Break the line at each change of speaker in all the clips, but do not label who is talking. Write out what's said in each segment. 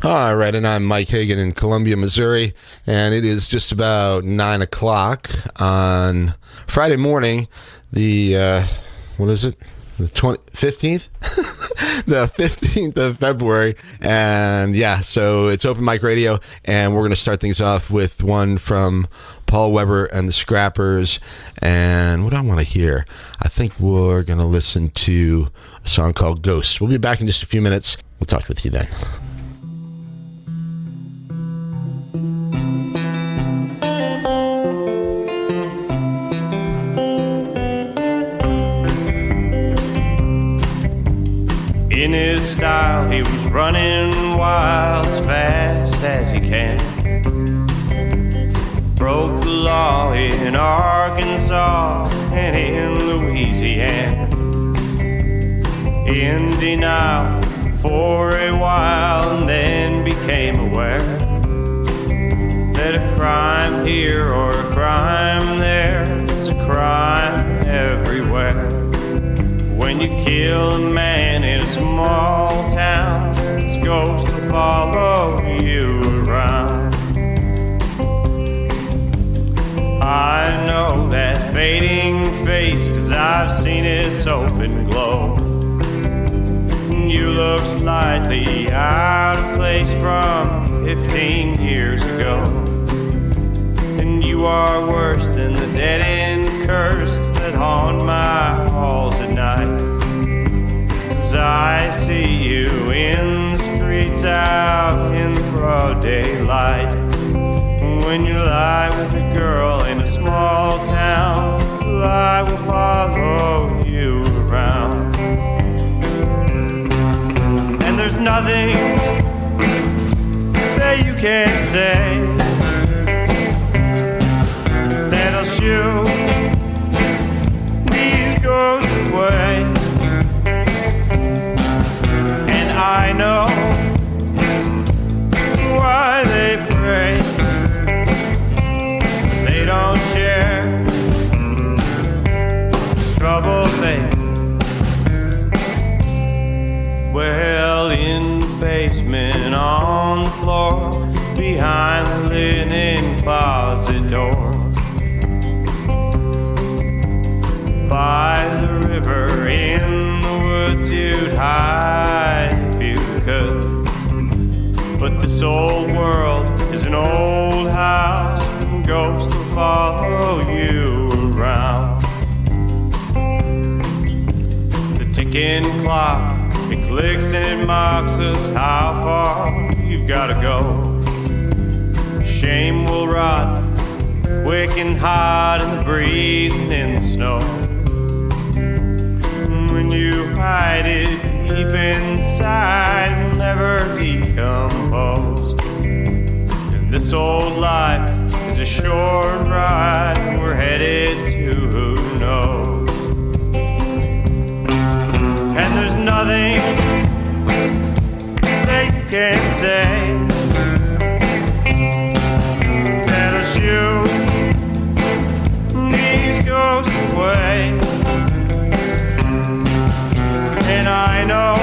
All right, and I'm Mike Hagan in Columbia, Missouri, and it is just about 9 o'clock on Friday morning, the, what is it? The 15th? The 15th of February. And yeah, so it's Open Mic Radio, and we're going to start things off with one from Paul Weber and the Scrappers. And what do I want to hear? I think we're going to listen to a song called Ghosts. We'll be back in just a few minutes. We'll talk with you then.
In his style, he was running wild as fast as he can. Broke the law in Arkansas and in Louisiana. In denial for a while, and then became aware that a crime here or a crime there is a crime everywhere. When you kill a man in a small town, his ghost will follow you around. I know that fading face, 'cause I've seen its open glow. You look slightly out of place from 15 years ago. And you are worse than the dead-end curses that haunt my halls at night. 'Cause I see you in the streets out in broad daylight. When you lie with a girl in a small town, I will follow you around. And there's nothing that you can't say that'll shoo these ghosts away. And I know why they pray. They don't share this trouble they. Well, in the basement on the floor, behind the linen closet door, by the river, in the woods, you'd hide if you could. But this old world is an old house, and ghosts will follow you around. The ticking clock, it clicks and it mocks us how far you've gotta go. Shame will rot quick and hot in the breeze and in the snow. When you hide it deep inside, it'll never decompose. And this old life is a short ride, we're headed to who knows. And there's nothing that you can't say that'll shoo these ghosts away. And I know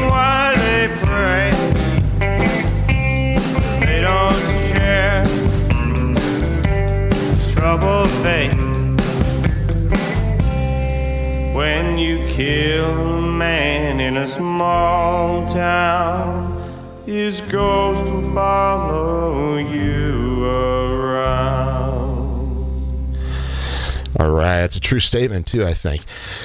why they pray. They don't share this troubled faith. When you kill a man in a small town, his ghost will follow you around.
All right, that's a true statement, too, I think.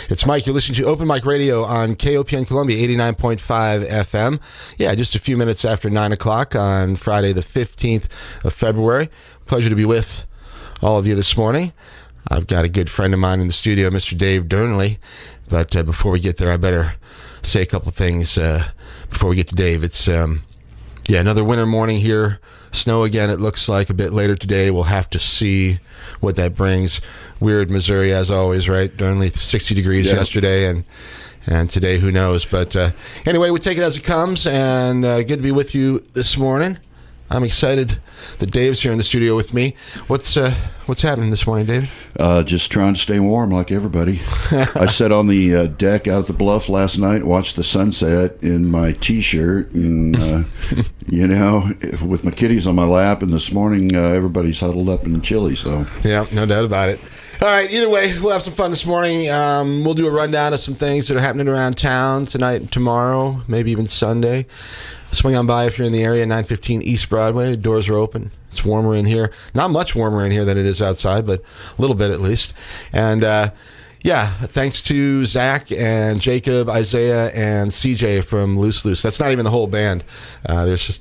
It's Mike. You're listening to Open Mic Radio on KOPN Columbia, 89.5 FM. Yeah, just a few minutes after 9 o'clock on Friday, the 15th of February. Pleasure to be with all of you this morning. I've got a good friend of mine in the studio, Mr. Dave Dearnley. But before we get there, I better say a couple things before we get to Dave. It's, another winter morning here. Snow again, it looks like, a bit later today. We'll have to see what that brings. Weird Missouri, as always, right? Only 60 degrees yesterday, and today, who knows? But anyway, we take it as it comes, and good to be with you this morning. I'm excited that Dave's here in the studio with me. What's happening this morning, Dave?
Just trying to stay warm like everybody. I sat on the deck out at the bluff last night, watched the sunset in my T-shirt, and, with my kitties on my lap, and this morning everybody's huddled up and chilly. So
yeah, no doubt about it. All right, either way, we'll have some fun this morning. We'll do a rundown of some things that are happening around town tonight and tomorrow, maybe even Sunday. Swing on by if you're in the area, 915 East Broadway. Doors are open. It's warmer in here. Not much warmer in here than it is outside, but a little bit at least. And, thanks to Zach and Jacob, Isaiah, and CJ from Loose Loose. That's not even the whole band. There's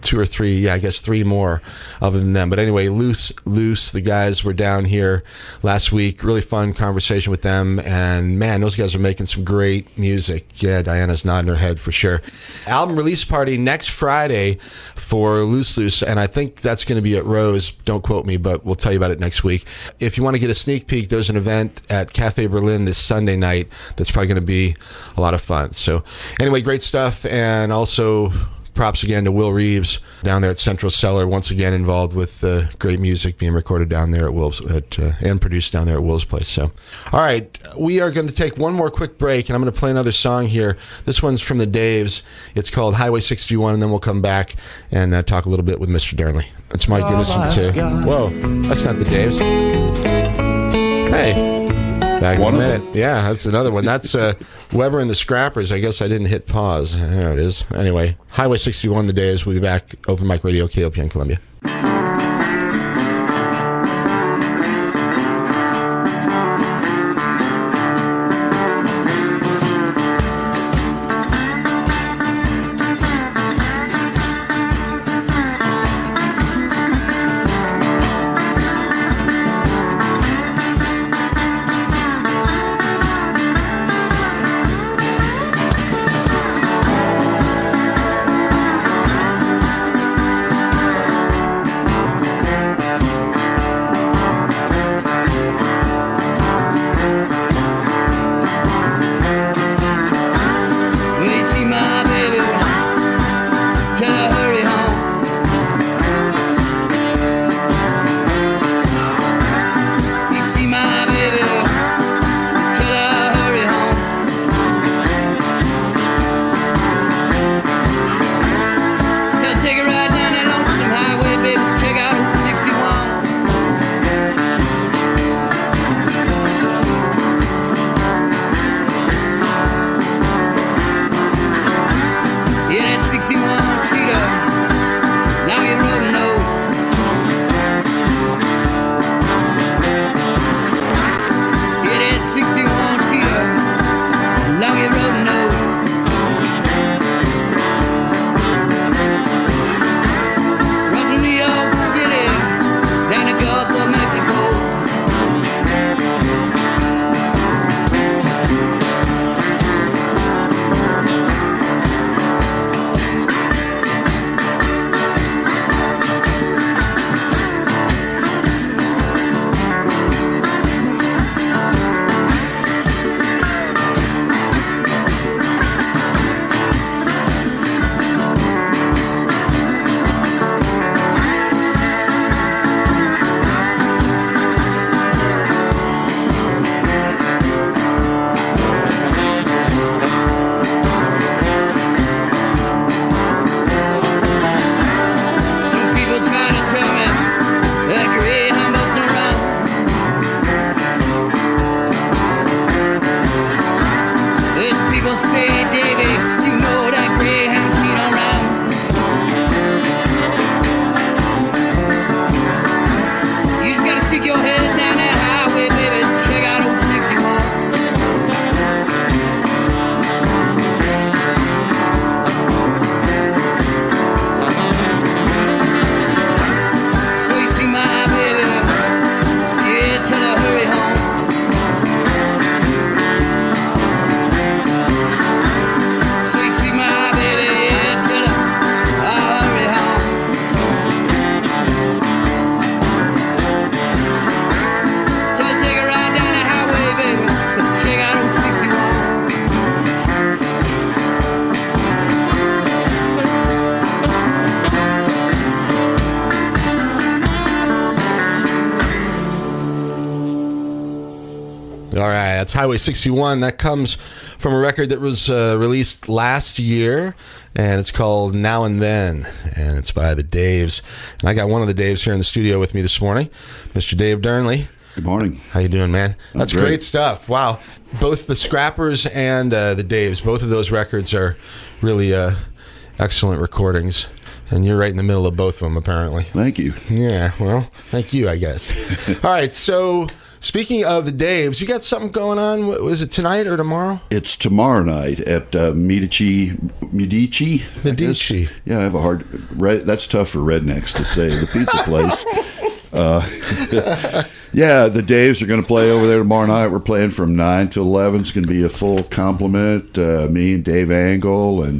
two or three, I guess three more other than them. But anyway, Loose, the guys were down here last week. Really fun conversation with them. And man, those guys are making some great music. Yeah, Diana's nodding her head for sure. Album release party next Friday for Loose. And I think that's going to be at Rose. Don't quote me, but we'll tell you about it next week. If you want to get a sneak peek, there's an event at Cafe Berlin this Sunday night that's probably going to be a lot of fun. So anyway, great stuff. And also, props again to Will Reeves down there at Central Cellar, once again involved with great music being recorded down there at Will's and produced down there at Will's place. So, all right, we are going to take one more quick break, and I'm going to play another song here. This one's from the Daves. It's called Highway 61, and then we'll come back and talk a little bit with Mr. Dearnley. That's Mike you're listening to. Whoa, that's not the Daves. Hey. Back in a minute. Yeah, that's another one. That's Weber and the Scrappers. I guess I didn't hit pause. There it is. Anyway, Highway 61, the Days. We'll be back. Open Mic Radio, KOPN Columbia. Yeah, it's Highway 61. That comes from a record that was released last year, and it's called Now and Then, and it's by the Daves. And I got one of the Daves here in the studio with me this morning, Mr. Dave Dearnley.
Good morning.
How you doing, man? That's
great.
Great stuff. Wow. Both the Scrappers and the Daves, both of those records are really excellent recordings. And you're right in the middle of both of them, apparently.
Thank you.
Yeah, well, thank you, I guess. All right, so speaking of the Daves, you got something going on? Was it tonight or tomorrow?
It's tomorrow night at Medici. Yeah, I have a hard... That's tough for rednecks to say. The pizza place. Yeah, the Daves are going to play over there tomorrow night. We're playing from 9 to 11. It's going to be a full complement. Me and Dave Angle and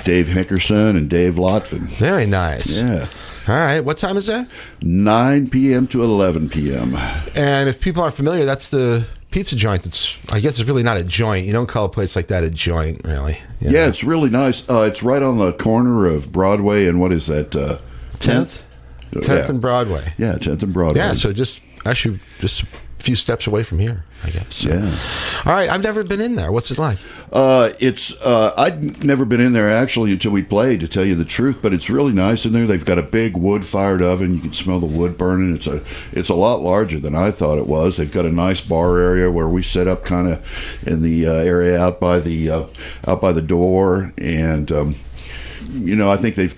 Dave Hickerson and Dave Lotvin.
Very nice.
Yeah.
All right. What time is that?
9 p.m. to 11 p.m.
And if people aren't familiar, that's the pizza joint. I guess it's really not a joint. You don't call a place like that a joint, really.
Yeah, it's really nice. It's right on the corner of Broadway and what is that?
10th? 10th and Broadway.
Yeah, 10th and Broadway.
Yeah, so just a few steps away from here, I guess. So.
Yeah.
All right, I've never been in there. What's it like?
I'd never been in there actually until we played, to tell you the truth, but it's really nice in there. They've got a big wood-fired oven. You can smell the wood burning. It's a lot larger than I thought it was. They've got a nice bar area where we set up kind of in the area out by the door, and I think they've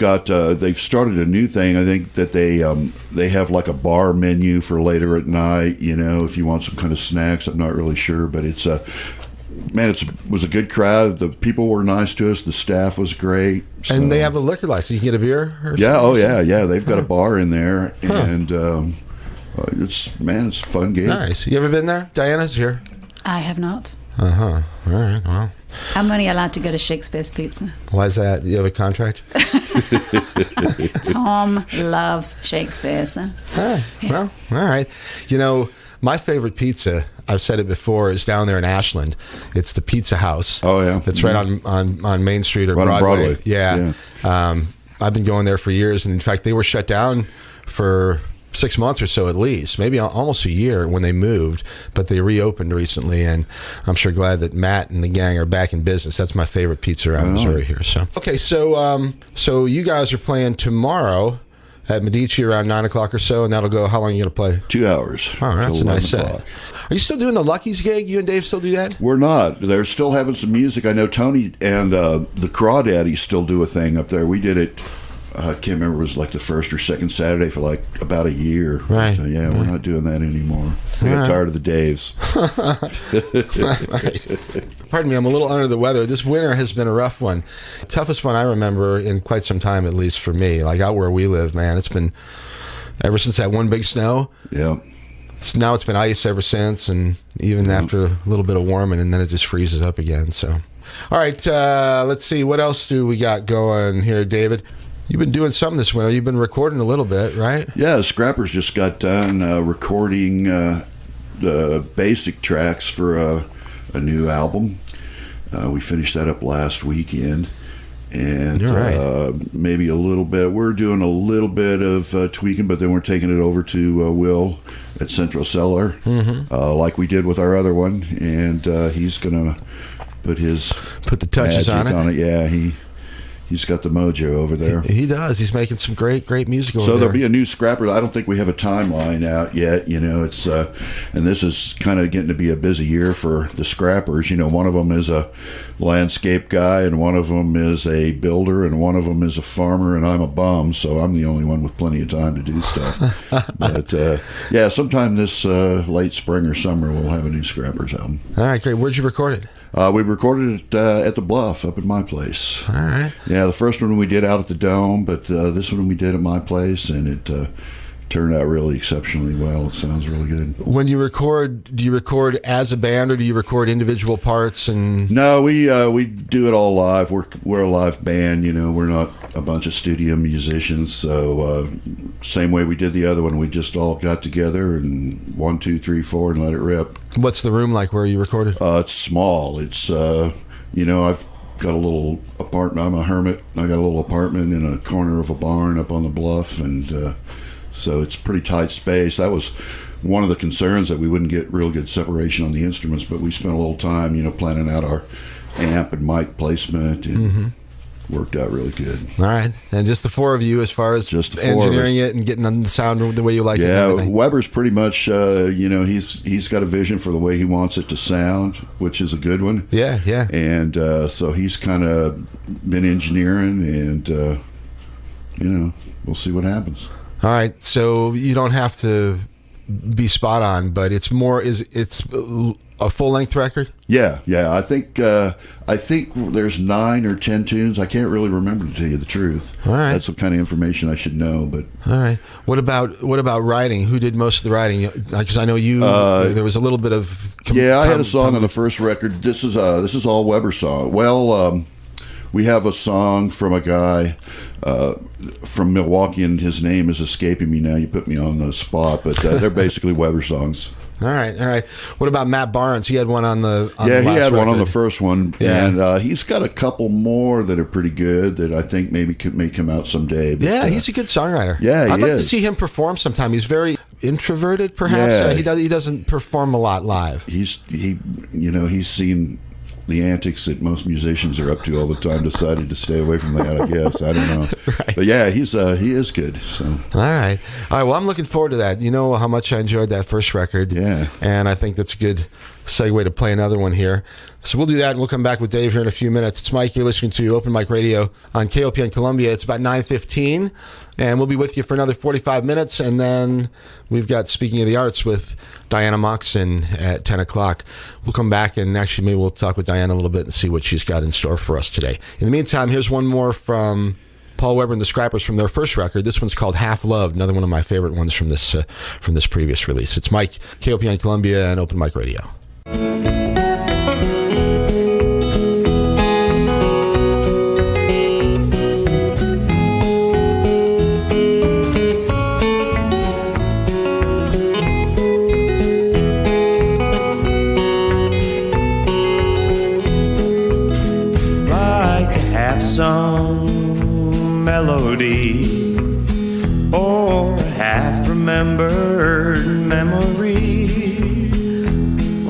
started a new thing. I think that they have like a bar menu for later at night, if you want some kind of snacks. I'm not really sure, but it was a good crowd. The people were nice to us. The staff was great. So.
And they have a liquor license. You can get a beer?
Yeah, yeah. They've got a bar in there, and it's a fun game.
Nice. You ever been there? Diana's here.
I have not.
Uh-huh. All right, well.
I'm only allowed to go to Shakespeare's Pizza.
Why is that? Do you have a contract?
Tom loves Shakespeare, so.
Oh, well, all right. My favorite pizza, I've said it before, is down there in Ashland. It's the Pizza House.
Oh, yeah.
It's right on Main Street or
right
Broadway.
On Broadway.
Yeah. I've been going there for years, and in fact, they were shut down for 6 months or so at least, maybe almost a year when they moved, but they reopened recently, and I'm sure glad that Matt and the gang are back in business. That's my favorite pizza around Missouri here. So okay, so you guys are playing tomorrow at Medici around 9 o'clock or so, and that'll go. How long are you going to play?
2 hours.
Oh, that's a nice set. Are you still doing the Lucky's gig? You and Dave still do that?
We're not. They're still having some music. I know Tony and the Crawdaddies still do a thing up there. We did it. I can't remember, it was like the first or second Saturday for like about a year.
Right.
So, yeah, we're not doing that anymore. We got tired of the Daves.
Right. Pardon me, I'm a little under the weather. This winter has been a rough one. Toughest one I remember in quite some time, at least for me. Like out where we live, man, it's been ever since that one big snow.
Yeah.
Now it's been ice ever since, and even after a little bit of warming, and then it just freezes up again. So, all right, let's see. What else do we got going here, David? You've been doing something this winter. You've been recording a little bit, right?
Yeah, Scrappers just got done recording the basic tracks for a new album. We finished that up last weekend. And
you're right.
Maybe a little bit. We're doing a little bit of tweaking, but then we're taking it over to Will at Central Cellar, like we did with our other one. And he's going to put
the touches on it.
Yeah, He's got the mojo over there.
He does. He's making some great music over there.
So there'll be a new Scrapper. I don't think we have a timeline out yet. It's and this is kind of getting to be a busy year for the Scrappers. One of them is a landscape guy, and one of them is a builder, and one of them is a farmer, and I'm a bum, so I'm the only one with plenty of time to do stuff. But yeah, sometime this late spring or summer we'll have a new Scrappers album.
All right, great. Where'd you record it?
We recorded it at the Bluff up at my place.
All right.
Yeah, the first one we did out at the Dome, but this one we did at my place, and it turned out really exceptionally well. It sounds really good.
When you record, do you record as a band, or do you record individual parts? And
no, we do it all live. We're a live band. We're not a bunch of studio musicians. So same way we did the other one, we just all got together and 1, 2, 3, 4, and let it rip.
What's the room like where you recorded?
It's small. It's I've got a little apartment. I'm a hermit. I got a little apartment in a corner of a barn up on the bluff, and so it's pretty tight space. That was one of the concerns that we wouldn't get real good separation on the instruments, but we spent a little time, planning out our amp and mic placement, and worked out really good.
All right. And just the four of you as far as
just
engineering it and getting the sound the way you like it.
Yeah, Weber's pretty much, he's got a vision for the way he wants it to sound, which is a good one.
Yeah, yeah.
And so he's kind of been engineering, and, we'll see what happens.
All right. So you don't have to be spot on, but it's a full-length record?
Yeah. I think there's 9 or 10 tunes. I can't really remember, to tell you the truth.
All right.
That's the kind of information I should know. But
all right. What about writing? Who did most of the writing? Because I know you. There was a little bit of.
I had a song on the first record. This is all Weber song. Well, we have a song from a guy from Milwaukee, and his name is escaping me now. You put me on the spot, but they're basically Weber songs.
All right. What about Matt Barnes? He had one on the
he had
record.
One on the first one,
yeah.
And he's got a couple more that are pretty good that I think may come out someday. But,
he's a good songwriter.
Yeah,
I'd like to see him perform sometime. He's very introverted, perhaps.
Yeah.
He doesn't perform a lot live.
He's seen the antics that most musicians are up to all the time, decided to stay away from that, I guess. I don't know.
Right.
But yeah, he is good. So
All right. Well, I'm looking forward to that. You know how much I enjoyed that first record.
Yeah.
And I think that's a good segue to play another one here. So we'll do that, and we'll come back with Dave here in a few minutes. It's Mike. You're listening to Open Mic Radio on KOPN Columbia. It's about 9:15, and we'll be with you for another 45 minutes, and then we've got Speaking of the Arts with Diana Moxon at 10 o'clock. We'll come back, and actually maybe we'll talk with Diana a little bit and see what she's got in store for us today. In the meantime, here's one more from Paul Weber and the Scrappers from their first record. This one's called Half Loved, another one of my favorite ones from this previous release. It's Mike, KOPN Columbia, and Open Mic Radio.
Sung melody or half-remembered memory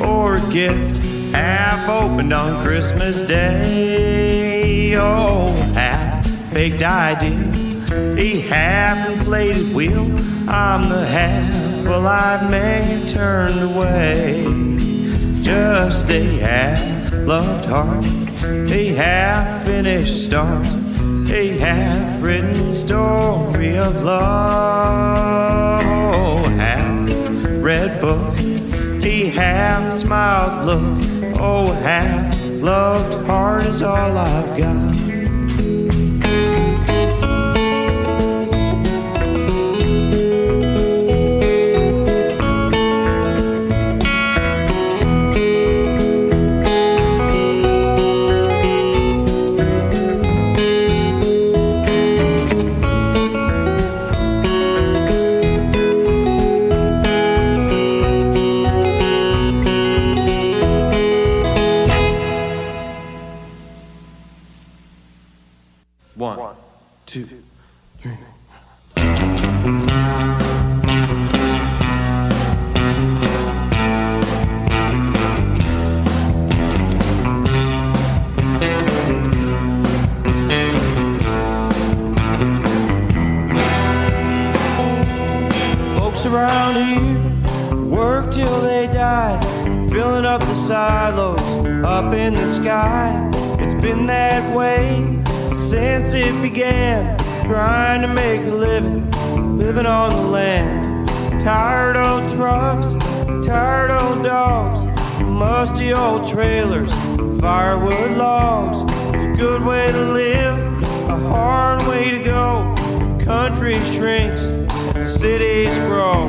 or a gift half-opened on Christmas Day. Oh, half-baked idea, a half-inflated wheel. I'm the half-alive man you turned away. Just a half-loved heart, a half-finished start, a half-written story of love. Half-read book, a half-smiled look. Oh, half-loved heart is all I've got. Around here, work till they die, filling up the silos up in the sky. It's been that way since it began, trying to make a living on the land. Tired old trucks, tired old dogs, musty old trailers, firewood logs. It's a good way to live, a hard way to go. Country shrinks, cities grow.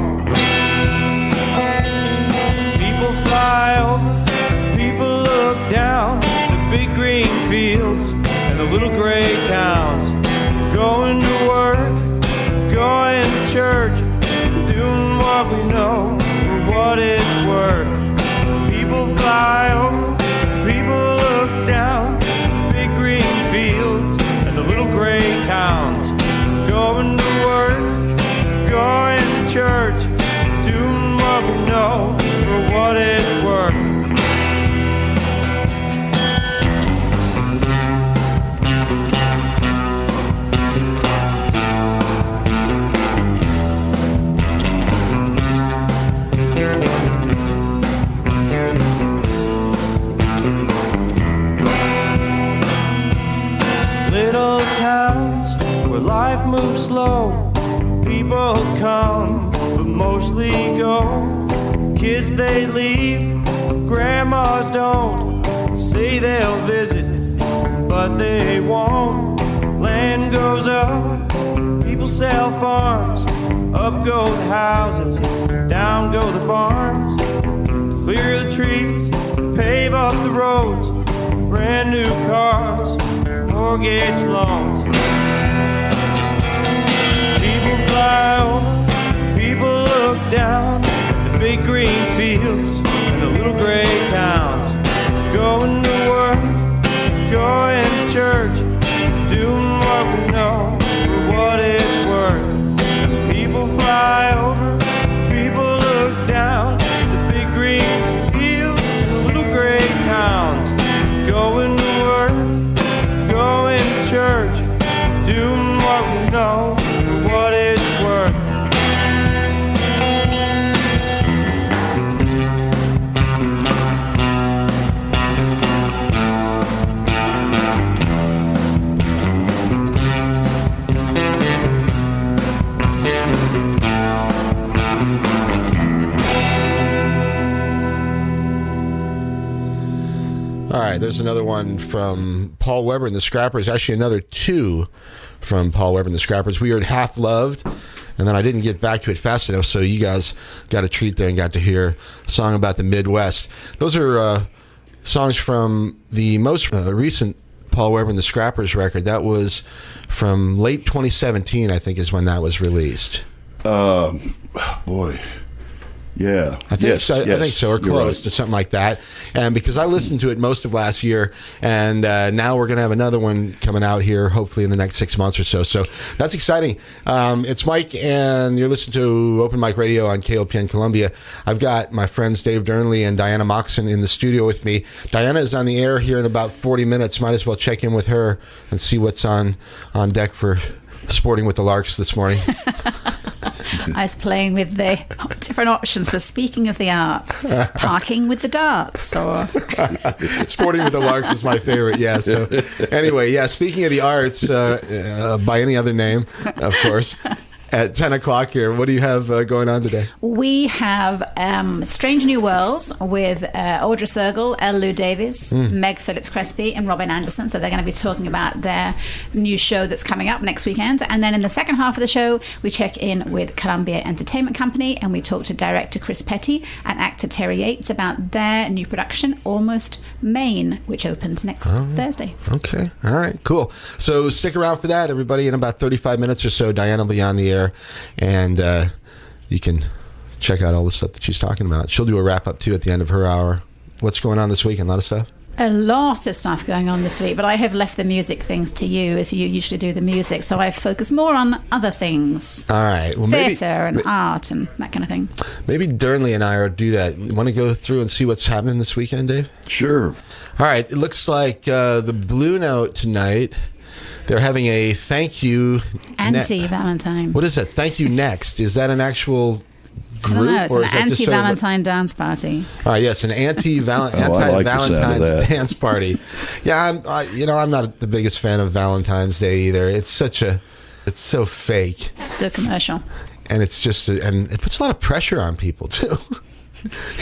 People fly over, people look down, the big green fields and the little gray towns. Going to work, going to church, doing what we know for what it's worth. People fly over, people look down, big green fields and the little gray towns. Going to work, going to church, doing what Life moves slow, people come, but mostly go. Kids they leave, grandmas don't. Say they'll visit, but they won't. Land goes up, people sell farms. Up go the houses, down go the barns. Clear the trees, pave up the roads. Brand new cars, mortgage loans. People fly over, people look down. The big green fields and the little gray towns. Going to work, going to church, doing what we know for what it's worth. People fly over, people look down. The big green fields and the little gray towns. Going to work, going to church, doing what we know for what it's worth.
All right, there's another one from Paul Weber and the Scrappers. Actually, another two from Paul Weber and the Scrappers. We heard Half Loved, and then I didn't get back to it fast enough, so you guys got a treat there and got to hear a song about the Midwest. Those are songs from the most recent Paul Weber and the Scrappers record. That was from late 2017, I think, is when that was released.
Boy. Yeah.
I think so, or close to something like that. And because I listened to it most of last year, and now we're going to have another one coming out here, hopefully in the next 6 months or so. So that's exciting. It's Mike, and you're listening to Open Mic Radio on KOPN Columbia. I've got my friends Dave Dearnley and Diana Moxon in the studio with me. Diana is on the air here in about 40 minutes. Might as well check in with her and see what's on deck for Sporting with the Larks this morning.
I was playing with the different options for speaking of the arts, parking with the darts, or
Sporting with the Larks is my favorite. Yeah. So anyway, yeah. Speaking of the arts, by any other name, of course. At 10 o'clock here, what do you have going on today?
We have Strange New Worlds with Audra Sergel, L. Lou Davies, Meg Phillips Crespi, and Robin Anderson. So they're going to be talking about their new show that's coming up next weekend. And then in the second half of the show, we check in with Columbia Entertainment Company, and we talk to director Chris Petty and actor Terry Yates about their new production, Almost Maine, which opens next Thursday.
Okay. All right. Cool. So stick around for that, everybody. In about 35 minutes or so, Diana will be on the air. And you can check out all the stuff that she's talking about. She'll do a wrap-up, too, at the end of her hour. What's going on this week? A lot of stuff?
A lot of stuff going on this week, but I have left the music things to you, as you usually do the music, so I've focused more on other things.
All right. Well,
theatre and art and that kind of thing.
Maybe Dearnley and I are do that. You want to go through and see what's happening this weekend, Dave?
Sure.
All right. It looks like the Blue Note tonight, they're having a thank you...
Anti-Valentine.
What is that? Thank you next. Is that an actual group?
I don't know. It's an anti-Valentine dance party.
All right, yes, an anti-Valentine's dance party. Yeah, I'm not the biggest fan of Valentine's Day either. It's so fake.
It's so commercial.
And it's just, and it puts a lot of pressure on people too.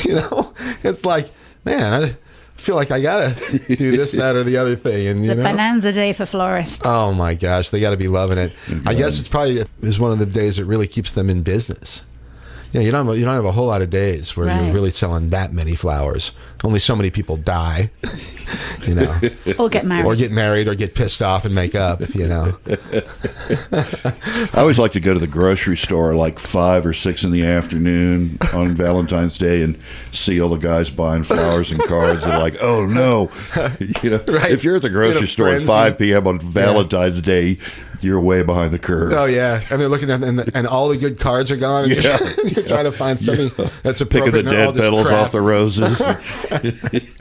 It's like, man, I feel like I gotta do this, that, or the other thing, and
it's a bonanza day for florists.
Oh my gosh, they got to be loving it. Mm-hmm. I guess it's probably is one of the days that really keeps them in business. You don't have a whole lot of days where you're really selling that many flowers. Only so many people die,
or get married,
or get pissed off and make up.
I always like to go to the grocery store like 5 or 6 in the afternoon on Valentine's Day and see all the guys buying flowers and cards. And like, oh no,
right.
If you're at the grocery store at 5 p.m. on Valentine's Day, you're way behind the curve.
Oh yeah, and they're looking at and all the good cards are gone. And you're trying to find something that's appropriate.
Picking the dead petals off the roses.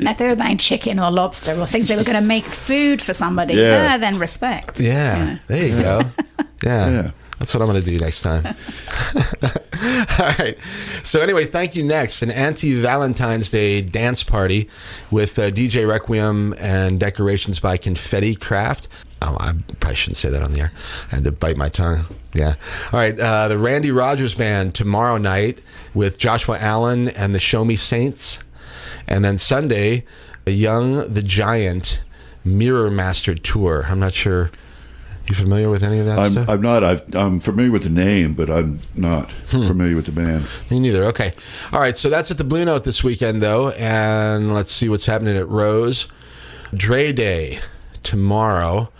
Now, if they were buying chicken or lobster or things they were going to make food for somebody, then respect.
Yeah, there you go. Yeah. That's what I'm going to do next time. All right. So anyway, thank you next. An anti-Valentine's Day dance party with DJ Requiem and decorations by Confetti Craft. Oh, I probably shouldn't say that on the air. I had to bite my tongue. Yeah. All right. The Randy Rogers Band tomorrow night with Joshua Allen and the Show Me Saints. And then Sunday, Young the Giant Mirror Mastered Tour. I'm not sure. You familiar with any of that stuff?
I'm not. I'm familiar with the name, but I'm not familiar with the band.
Me neither. Okay. All right. So that's at the Blue Note this weekend, though. And let's see what's happening at Rose. Dre Day tomorrow.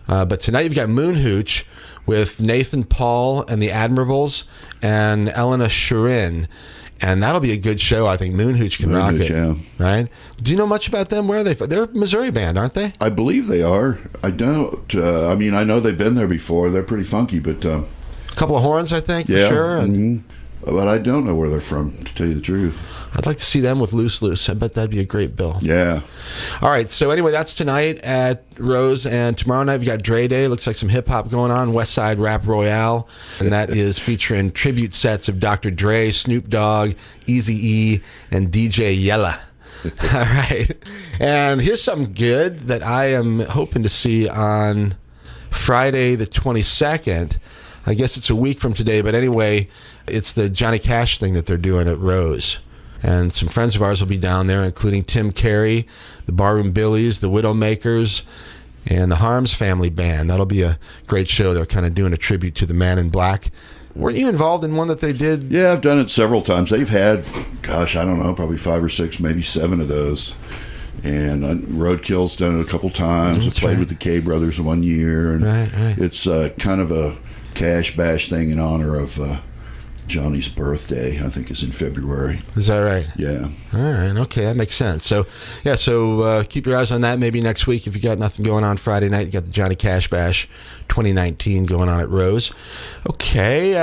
But tonight you've got Moon Hooch with Nathan Paul and the Admirables and Elena Sharin. And that'll be a good show. I think Moon Hooch can rock it. Yeah. Right? Do you know much about them? Where are they from? They're a Missouri band, aren't they?
I believe they are. I don't. I mean, I know they've been there before. They're pretty funky, but...
a couple of horns, I think,
yeah,
for sure. And
but I don't know where they're from, to tell you the truth.
I'd like to see them with Loose Loose. I bet that'd be a great bill.
Yeah.
All right. So anyway, that's tonight at Rose, and tomorrow night we got Dre Day. Looks like some hip hop going on. West Side Rap Royale, and that is featuring tribute sets of Dr. Dre, Snoop Dogg, Eazy-E, and DJ Yella. All right. And here's something good that I am hoping to see on Friday the 22nd. I guess it's a week from today, but anyway, it's the Johnny Cash thing that they're doing at Rose. And some friends of ours will be down there, including Tim Carey, the Barroom Billies, the Widowmakers, and the Harms Family Band. That'll be a great show. They're kind of doing a tribute to the Man in Black. Weren't you involved in one that they did?
Yeah, I've done it several times. They've had, gosh, I don't know, probably 5 or 6, maybe 7 of those. And Roadkill's done it a couple times. I played with the K Brothers 1 year. And it's kind of a Cash Bash thing in honor of Johnny's birthday. I think it's in February.
Is that right?
Yeah.
All right. Okay, that makes sense. So, yeah. So keep your eyes on that. Maybe next week, if you got nothing going on Friday night, you got the Johnny Cash Bash 2019 going on at Rose. Okay.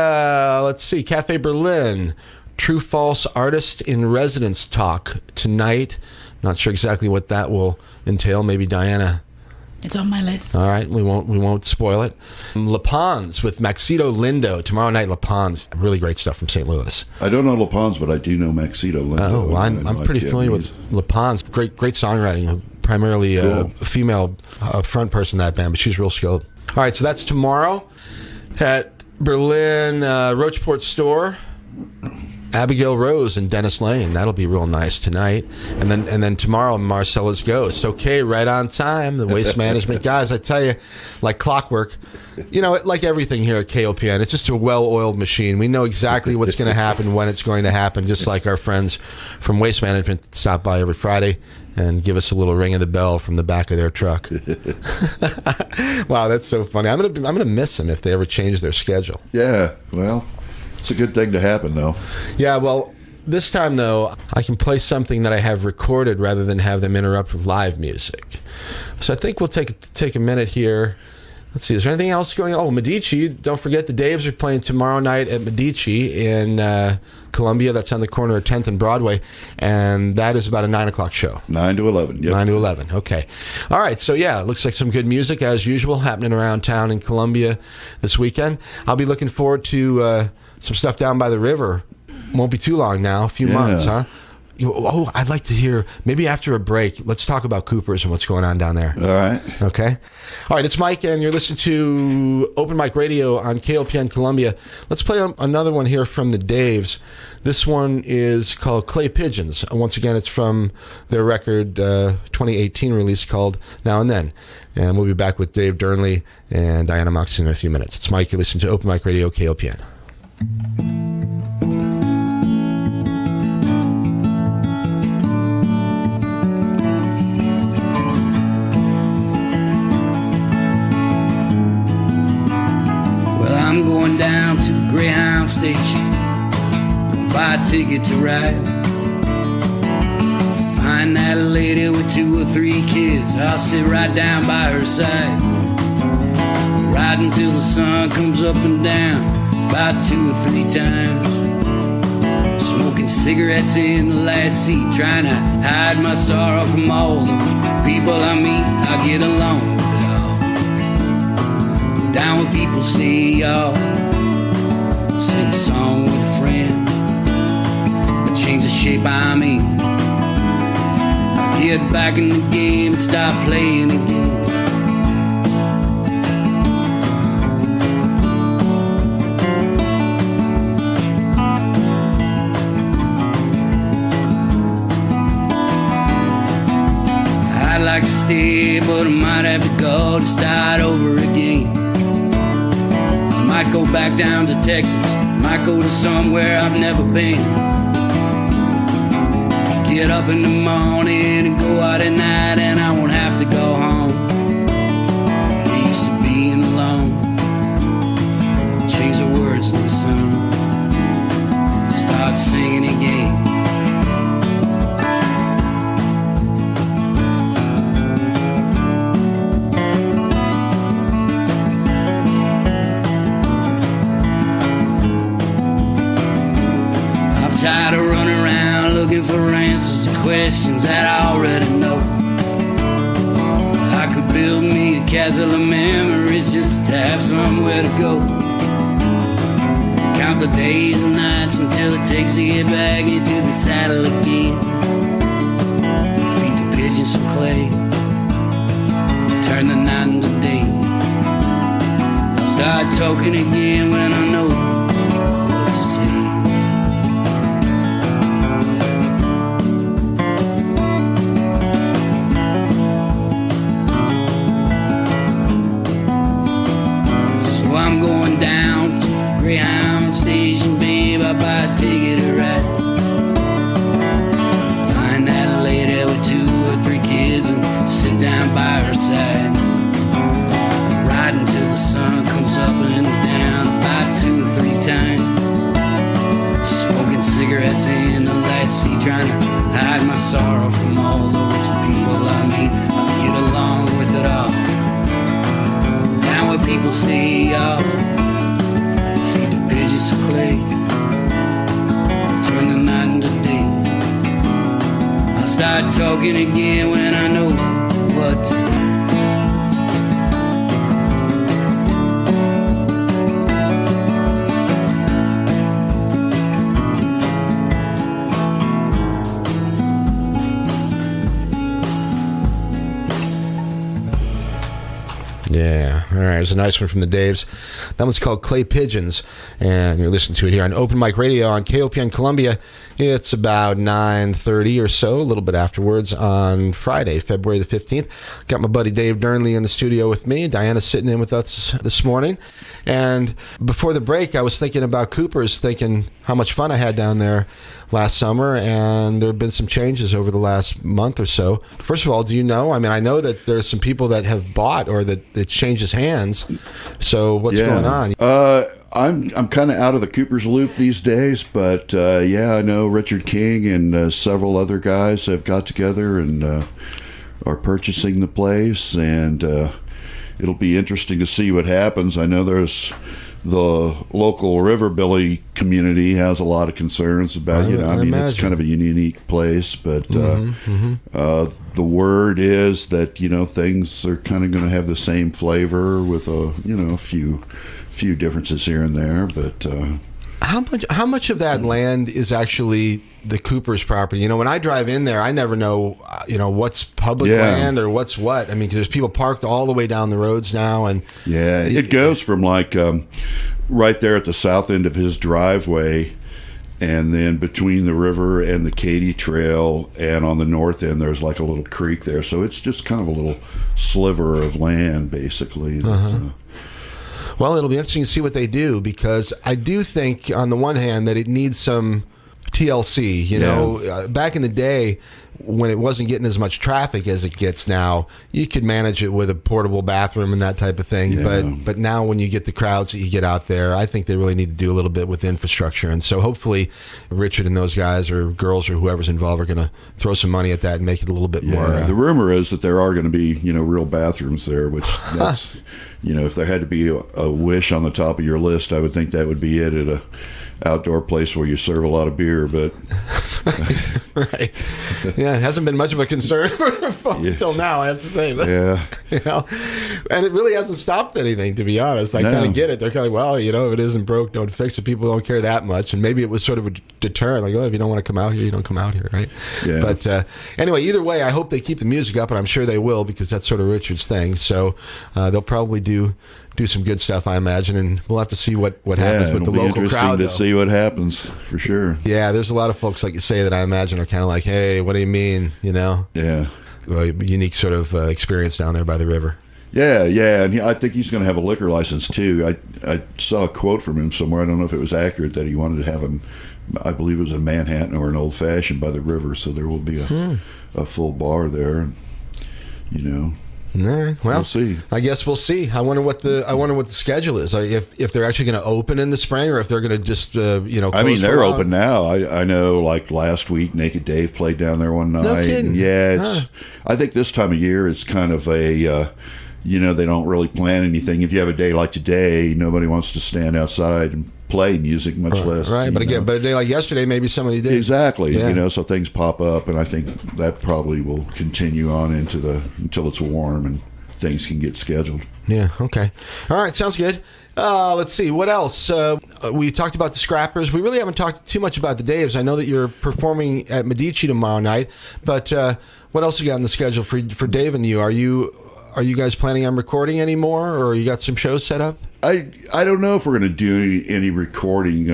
Let's see. Cafe Berlin, True False Artist in Residence talk tonight. Not sure exactly what that will entail. Maybe Diana.
It's on my list.
All right, we won't spoil it. La Pons with Maxito Lindo tomorrow night. La Pons, really great stuff from St. Louis.
I don't know La Pons, but I do know Maxito Lindo.
Oh, well, I'm pretty familiar with La Pons. Great songwriting. Primarily a female front person in that band, but she's real skilled. All right, so that's tomorrow at Berlin Rocheport Store. Abigail Rose and Dennis Lane. That'll be real nice tonight. And then tomorrow, Marcella's Ghost. Okay, right on time. The Waste Management guys, I tell you, like clockwork. You know, like everything here at KOPN, it's just a well-oiled machine. We know exactly what's going to happen, when it's going to happen, just like our friends from Waste Management stop by every Friday and give us a little ring of the bell from the back of their truck. Wow, that's so funny. I'm gonna miss them if they ever change their schedule.
Yeah, well... It's a good thing to happen, though.
Yeah, well, this time, though, I can play something that I have recorded rather than have them interrupt with live music. So I think we'll take a minute here. Let's see, is there anything else going on? Oh, Medici, don't forget the Daves are playing tomorrow night at Medici in Columbia. That's on the corner of 10th and Broadway, and that is about a 9 o'clock show.
9 to 11, yep.
9 to 11, okay. All right, so yeah, it looks like some good music, as usual, happening around town in Columbia this weekend. I'll be looking forward to some stuff down by the river. Won't be too long now, a few months, huh? Oh, I'd like to hear, maybe after a break, let's talk about Cooper's and what's going on down there.
All right.
Okay. All right, it's Mike, and you're listening to Open Mic Radio on KOPN Columbia. Let's play another one here from the Daves. This one is called Clay Pigeons. Once again, it's from their record 2018 release called Now and Then. And we'll be back with Dave Dearnley and Diana Moxon in a few minutes. It's Mike, you're listening to Open Mic Radio, KOPN.
I'm going down to the Greyhound station, buy a ticket to ride. Find that lady with 2 or 3 kids, I'll sit right down by her side. Ride until the sun comes up and down, about 2 or 3 times. Smoking cigarettes in the last seat, trying to hide my sorrow from all the people I meet. I get along with it all. Down with people say y'all, sing a song with a friend, but change the shape I'm in. Get back in the game and stop playing again. stay, but I might have to go to start over again. I might go back down to Texas, might go to somewhere I've never been. Get up in the morning and go out at night, and I won't have to go home. I'm used to being alone. Change the words to the song. Start singing again. I'm tired of running around looking for answers to questions that I already know. I could build me a castle of memories just to have somewhere to go. Count the days and nights until it takes to get back into the saddle again. Feed the pigeons some clay, turn the night into day. I'll start talking again when I know what to say. So I'm going down to Greyhound Station, babe, I buy a ticket to ride. Find that lady with 2 or 3 kids and sit down by her side. Ride until the sun comes up and down about 2 or 3 times. Smoking cigarettes in the light seat, trying to hide my sorrow from all those people I meet. I'll get along with it all. Now what people say, y'all, feed the pigeons some clay, turn the night into day. I'll start talking again when I know what to do.
Yeah, all right. It was a nice one from the Daves. That one's called Clay Pigeons, and you're listening to it here on Open Mic Radio on KOPN Columbia. It's about 9:30 or so, a little bit afterwards on Friday, February the 15th. Got my buddy Dave Dearnley in the studio with me. Diana's sitting in with us this morning. And before the break, I was thinking about Cooper's, thinking how much fun I had down there last summer, and there have been some changes over the last month or so. First of all, do you know? I mean, I know that there's some people that have bought or that it changes hands. So what's going on?
I'm kind of out of the Cooper's loop these days, but I know Richard King and several other guys have got together and are purchasing the place, and it'll be interesting to see what happens. I know there's the local Riverbilly community has a lot of concerns about, I mean, it's kind of a unique place, but the word is that, things are kind of going to have the same flavor with a few differences here and there, but
how much of that land is actually the Cooper's property? When I drive in there, I never know, what's public land or what's what. I mean, because there's people parked all the way down the roads now, and
it goes from like right there at the south end of his driveway, and then between the river and the Katy Trail, and on the north end, there's like a little creek there. So it's just kind of a little sliver of land, basically.
Well, it'll be interesting to see what they do, because I do think, on the one hand, that it needs some TLC. Back in the day, when it wasn't getting as much traffic as it gets now, you could manage it with a portable bathroom and that type of thing. But now, when you get the crowds that you get out there, I think they really need to do a little bit with infrastructure. And so hopefully Richard and those guys or girls or whoever's involved are going to throw some money at that and make it a little bit more.
The rumor is that there are going to be, real bathrooms there, which that's, if there had to be a wish on the top of your list, I would think that would be it at a outdoor place where you serve a lot of beer, but
right. Yeah, it hasn't been much of a concern until now, I have to say. But, and it really hasn't stopped anything, to be honest. I kind of get it. They're kind of like, well, if it isn't broke, don't fix it. People don't care that much. And maybe it was sort of a deterrent, like, if you don't want to come out here, you don't come out here, right? Yeah. But anyway, either way, I hope they keep the music up, and I'm sure they will, because that's sort of Richard's thing. So they'll probably do some good stuff, I imagine, and we'll have to see what happens with the local crowd.
To see what happens, for sure.
Yeah, there's a lot of folks, like you say, that I imagine are kind of like, hey, what do you mean,
Yeah.
unique sort of experience down there by the river.
Yeah, and I think he's going to have a liquor license too. I saw a quote from him somewhere. I don't know if it was accurate, that he wanted to have him, I believe it was a Manhattan or an Old Fashioned by the river. So there will be a full bar there.
All right. Well,
we'll see.
I guess we'll see. I wonder what the schedule is. If they're actually going to open in the spring, or if they're going to just close.
I mean, they're open now. I know. Like last week, Naked Dave played down there one night.
No kidding.
And yeah, I think this time of year it's kind of a. They don't really plan anything. If you have a day like today, nobody wants to stand outside and play music, much less.
Right, but again, a day like yesterday, maybe somebody did.
Exactly.
Yeah.
So things pop up, and I think that probably will continue on until it's warm and things can get scheduled.
Yeah. Okay. All right. Sounds good. Let's see. What else? We talked about the Scrappers. We really haven't talked too much about the Daves. I know that you're performing at Medici tomorrow night, but what else you got on the schedule for Dave and you? Are you guys planning on recording anymore, or you got some shows set up?
I don't know if we're going to do any recording.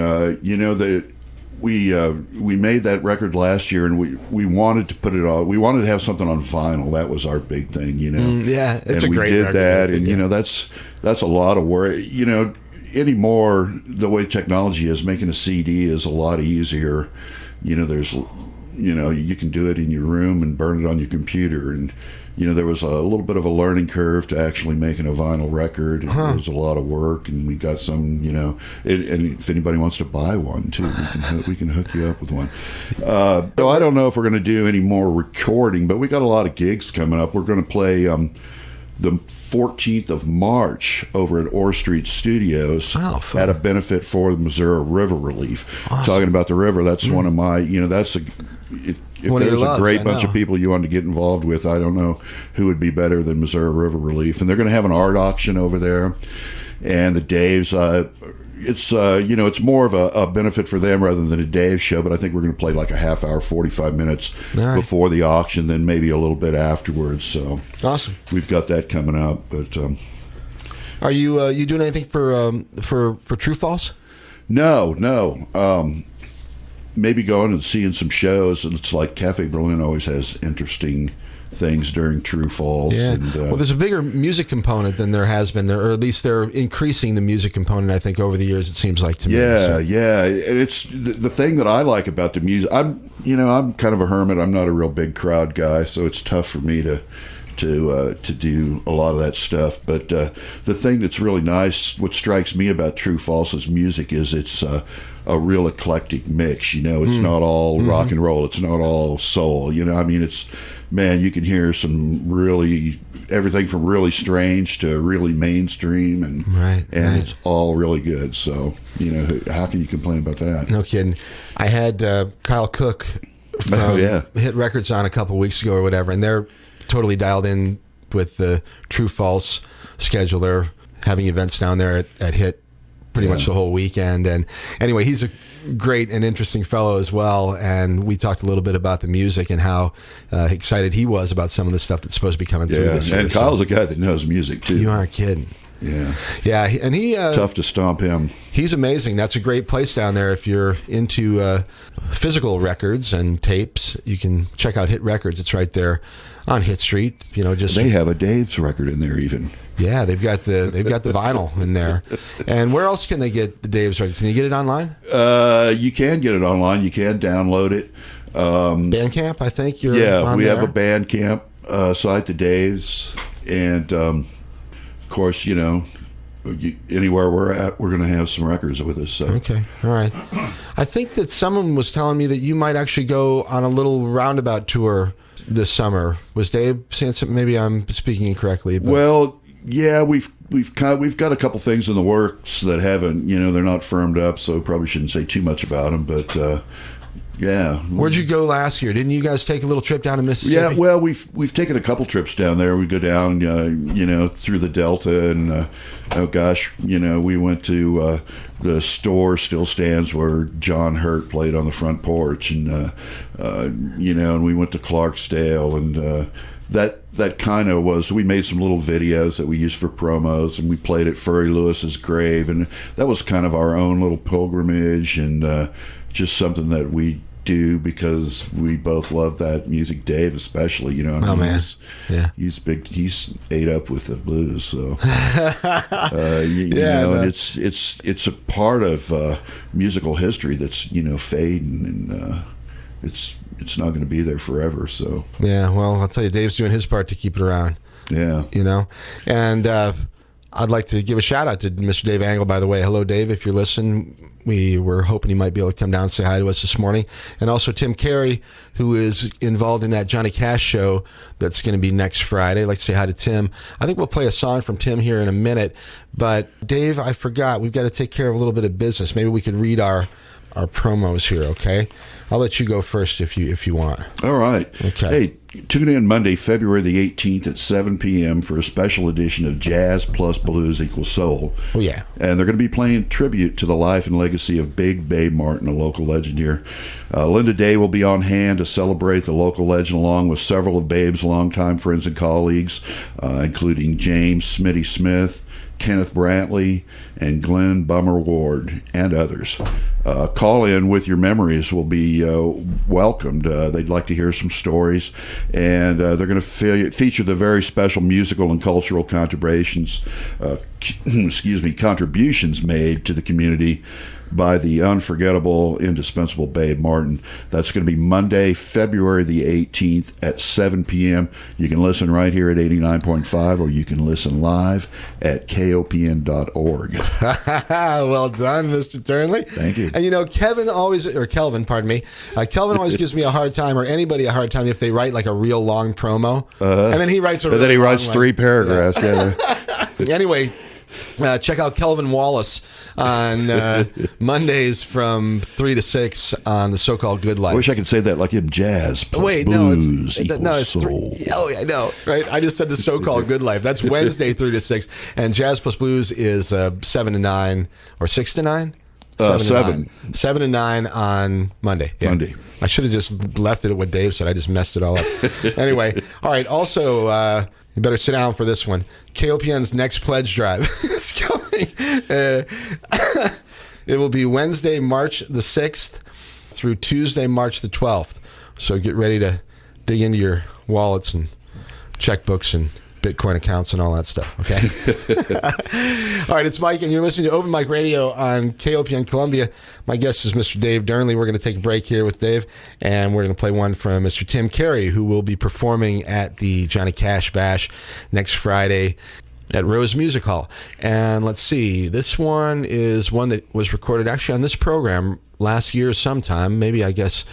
We made that record last year, and we wanted to put it on. We wanted to have something on vinyl. That was our big thing,
Yeah, it's
and
a great
record. We did
record,
that, and
yeah.
that's a lot of work. Anymore, the way technology is, making a CD is a lot easier. There's, you can do it in your room and burn it on your computer, and there was a little bit of a learning curve to actually making a vinyl record. And It was a lot of work, and we got some, and if anybody wants to buy one too, we can hook you up with one. So I don't know if we're going to do any more recording, but we got a lot of gigs coming up. We're going to play the 14th of March over at Orr Street Studios at a benefit for the Missouri River Relief.
Awesome.
Talking about the river, that's one of my, that's a... If there's a great bunch of people you want to get involved with, I don't know who would be better than Missouri River Relief. And they're going to have an art auction over there. And the Daves, it's more of a benefit for them rather than a Dave show. But I think we're going to play like a half hour, 45 minutes before the auction, then maybe a little bit afterwards. So
awesome.
We've got that coming up. But
are you doing anything for True False?
No. Maybe going and seeing some shows, and it's like Cafe Berlin always has interesting things during True Falls.
Yeah.
And,
well, there's a bigger music component than there has been there, or at least they're increasing the music component, I think, over the years, it seems like to me.
Yeah. And it's the thing that I like about the music. I'm kind of a hermit. I'm not a real big crowd guy, so it's tough for me to do a lot of that stuff. But the thing that's really nice, what strikes me about True False's music is it's a real eclectic mix. It's not all rock and roll. It's not all soul. It's, man, you can hear some really, everything from really strange to really mainstream, and it's all really good. So, how can you complain about that?
No kidding. I had Kyle Cook from Hit Records on a couple weeks ago or whatever, and they're totally dialed in with the True False schedule. They're having events down there at Hit pretty much the whole weekend. And anyway, he's a great and interesting fellow as well. And we talked a little bit about the music and how excited he was about some of the stuff that's supposed to be coming through this year.
And Kyle's a guy that knows music too.
You aren't kidding. Yeah, and he
tough to stomp him.
He's amazing. That's a great place down there. If you're into physical records and tapes, you can check out Hit Records. It's right there on Hit Street. They have
a Dave's record in there even.
Yeah, they've got the vinyl in there. And where else can they get the Dave's record? Can you get it online?
You can get it online. You can download it.
Bandcamp, I think you're on
we
there.
have a Bandcamp site, the Dave's, and of course, anywhere we're at, we're going to have some records with us. So.
Okay, all right. I think that someone was telling me that you might actually go on a little roundabout tour this summer. Was Dave saying something? Maybe I'm speaking incorrectly. But.
Well, yeah, we've got a couple things in the works that haven't, they're not firmed up, so probably shouldn't say too much about them. But yeah,
where'd you go last year? Didn't you guys take a little trip down to Mississippi?
Yeah, well, we've taken a couple trips down there. We go down, through the Delta, and we went to the store still stands where John Hurt played on the front porch, and and we went to Clarksdale, and that kind of was, we made some little videos that we used for promos, and we played at Furry Lewis's grave, and that was kind of our own little pilgrimage, and just something that we do because we both love that music. Dave, especially, you know.
Oh man,
he's big. He's ate up with the blues, so you know, and it's a part of musical history that's, you know, fading, and it's not going to be there forever. So
yeah, well, I'll tell you, Dave's doing his part to keep it around. Yeah, you know, and I'd like to give a shout out to Mr. Dave Angle, by the way. Hello, Dave, if you're listening. We were hoping he might be able to come down and say hi to us this morning. And also Tim Carey, who is involved in that Johnny Cash show that's going to be next Friday. I'd like to say hi to Tim. I think we'll play a song from Tim here in a minute. But, Dave, I forgot. We've got to take care of a little bit of business. Maybe we could read our promos here, okay? I'll let you go first if you want.
All right.
Okay.
Hey, tune in Monday, February the 18th at 7 p.m. for a special edition of Jazz Plus Blues Equals Soul.
Oh, yeah.
And they're going to be playing tribute to the life and legacy of Big Babe Martin, a local legend here. Linda Day will be on hand to celebrate the local legend along with several of Babe's longtime friends and colleagues, including James Smitty Smith, Kenneth Brantley, and Glenn Bummer Ward, and others. Call in with your memories will be welcomed. They'd like to hear some stories, and they're going to feature the very special musical and cultural contributions made to the community by the unforgettable, indispensable Babe Martin. That's going to be Monday, February the 18th at 7 p.m. You can listen right here at 89.5, or you can listen live at kopn.org.
Well done, Mr. Dearnley.
Thank you.
And you know, Kelvin always gives me a hard time, or anybody a hard time, if they write like a real long promo. And then he writes a really
then he writes
long
3 paragraphs. Yeah.
Anyway, check out Kelvin Wallace on Mondays from 3 to 6 on the so-called Good Life.
I wish I could say that like in jazz.
Wait,
blues
it's 3. Oh, yeah, I know, right? I just said the so-called Good Life. That's Wednesday 3 to 6, and Jazz Plus Blues is 7 to 9 or 6 to 9. 7 to 9 on Monday. Yeah.
Monday.
I should have just left it at what Dave said. I just messed it all up. Anyway, all right. Also, you better sit down for this one. KOPN's next pledge drive is coming. It will be Wednesday, March the 6th through Tuesday, March the 12th. So get ready to dig into your wallets and checkbooks and Bitcoin accounts and all that stuff, okay? All right, it's Mike, and you're listening to Open Mic Radio on KOPN Columbia. My guest is Mr. Dave Dearnley. We're going to take a break here with Dave, and we're going to play one from Mr. Tim Carey, who will be performing at the Johnny Cash Bash next Friday at Rose Music Hall. And let's see, this one is one that was recorded actually on this program last year sometime, maybe I guess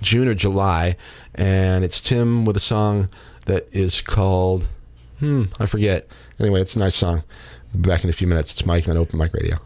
June or July, and it's Tim with a song that is called... I forget. Anyway, it's a nice song. We'll be back in a few minutes. It's Mike on Open Mic Radio.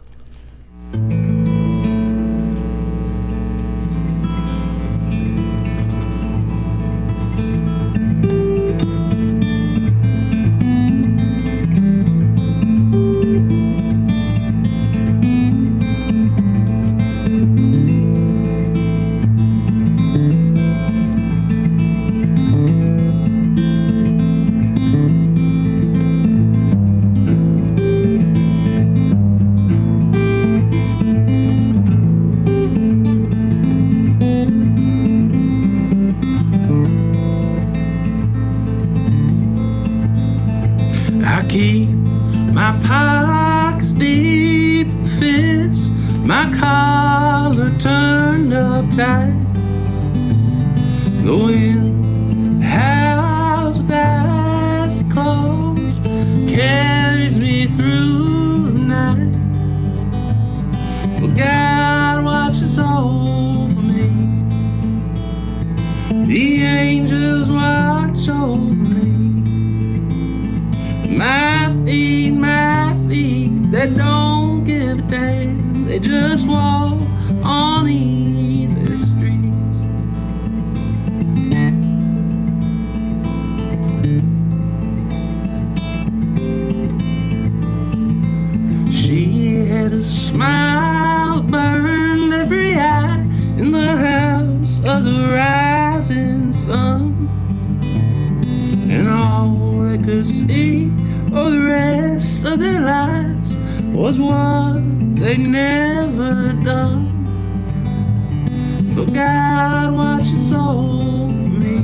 but God watches over me.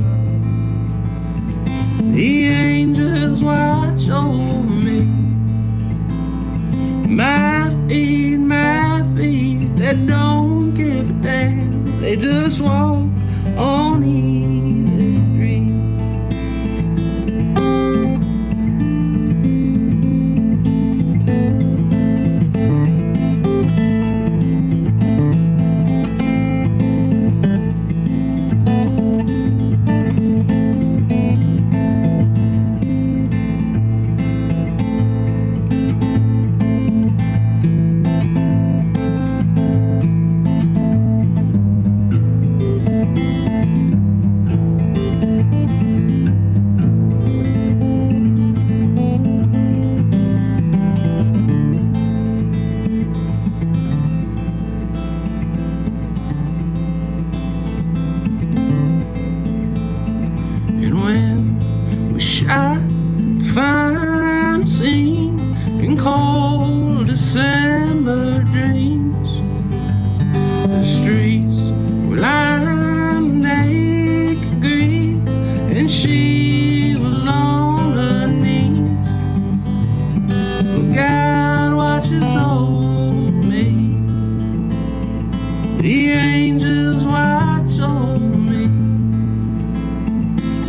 The angels watch over me. My feet, they don't give a damn. They just walk on easy street. And when we shot the final scene in cold December dreams, the streets were lined naked green, and she was on her knees. But God watches over me. The angels watch over me.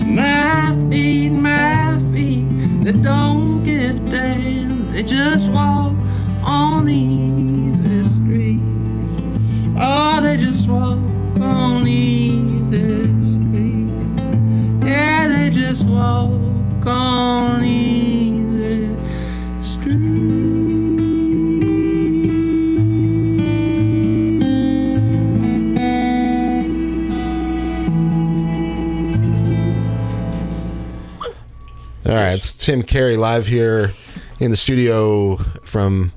My feet, they don't give a damn. They just walk on easy streets. Oh, they just walk on easy streets. Yeah, they just walk on easy streets.
All right, it's Tim Carey live here in the studio from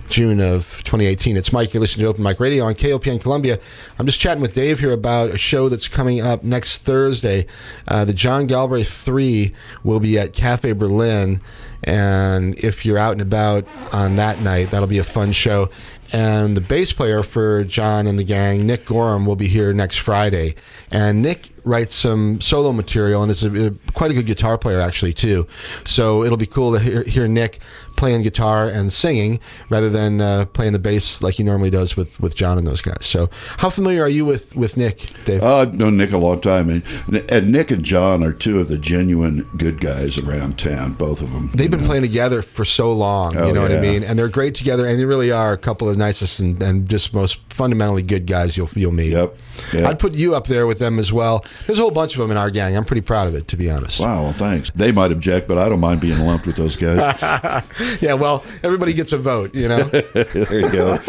June of 2018. It's Mike. You're listening to Open Mic Radio on KOPN Columbia. I'm just chatting with Dave here about a show that's coming up next Thursday. The John Galbraith 3 will be at Cafe Berlin, and if you're out and about on that night, that'll be a fun show. And the bass player for John and the gang, Nick Gorham, will be here next Friday. And Nick writes some solo material and is quite a good guitar player, actually, too. So it'll be cool to hear Nick playing guitar and singing rather than playing the bass like he normally does with John and those guys. So how familiar are you with Nick, Dave?
I've known Nick a long time. And Nick and John are two of the genuine good guys around town, both of them.
They've been playing together for so long, you know what I mean? And they're great together, and they really are a couple of nicest and just most fundamentally good guys you'll meet. Yep. I'd put you up there with them as well. There's a whole bunch of them in our gang. I'm pretty proud of it, to be honest.
Wow, well, thanks. They might object, but I don't mind being lumped with those guys.
Yeah, well, everybody gets a vote, you know?
There you go.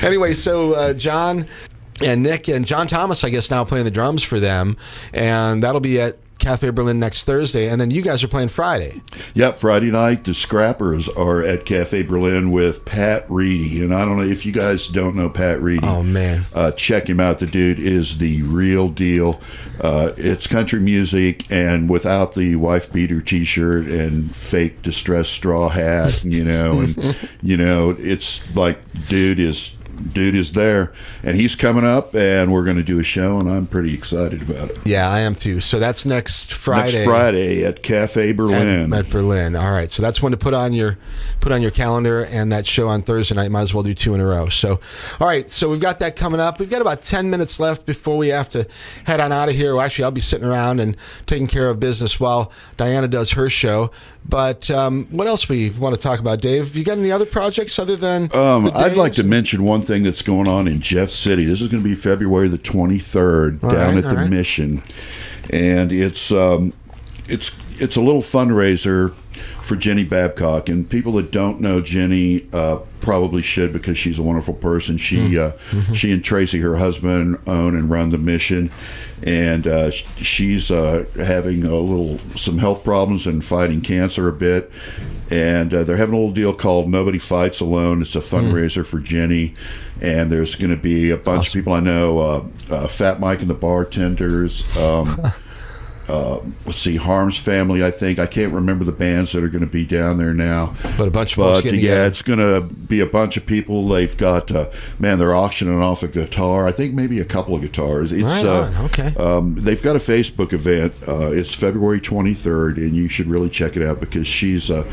Anyway, so John and Nick and John Thomas, I guess, now playing the drums for them, and that'll be at Cafe Berlin next Thursday, and then you guys are playing Friday.
Yep, Friday night, the Scrappers are at Cafe Berlin with Pat Reedy, and I don't know if you guys don't know Pat Reedy.
Oh, man.
Check him out. The dude is the real deal. It's country music, and without the wife beater t-shirt and fake distressed straw hat, you know, and, you know, it's like dude is there, and he's coming up, and we're going to do a show, and I'm pretty excited about it.
Yeah, I am too. So that's next Friday.
Next Friday at Cafe Berlin.
At Berlin. All right. So that's one to put on your calendar, and that show on Thursday night. Might as well do two in a row. So, all right. So we've got that coming up. We've got about 10 minutes left before we have to head on out of here. Well, actually, I'll be sitting around and taking care of business while Diana does her show. But what else we want to talk about, Dave? You got any other projects other than?
I'd like to mention one thing that's going on in Jeff City. This is going to be February the 23rd down at the Mission, and it's a little fundraiser for Jenny Babcock. And people that don't know Jenny probably should, because she's a wonderful person. She and Tracy, her husband, own and run the Mission, and she's having some health problems and fighting cancer a bit. And they're having a little deal called Nobody Fights Alone. It's a fundraiser for Jenny, and there's going to be a bunch of people I know, Fat Mike and the Bartenders. let's see, Harm's Family, I think. I can't remember the bands that are going to be down there now.
But a bunch of folks getting together.
It's going to be a bunch of people. They've got, they're auctioning off a guitar. I think maybe a couple of guitars. It's,
right on. Okay.
They've got a Facebook event. It's February 23rd, and you should really check it out because she's a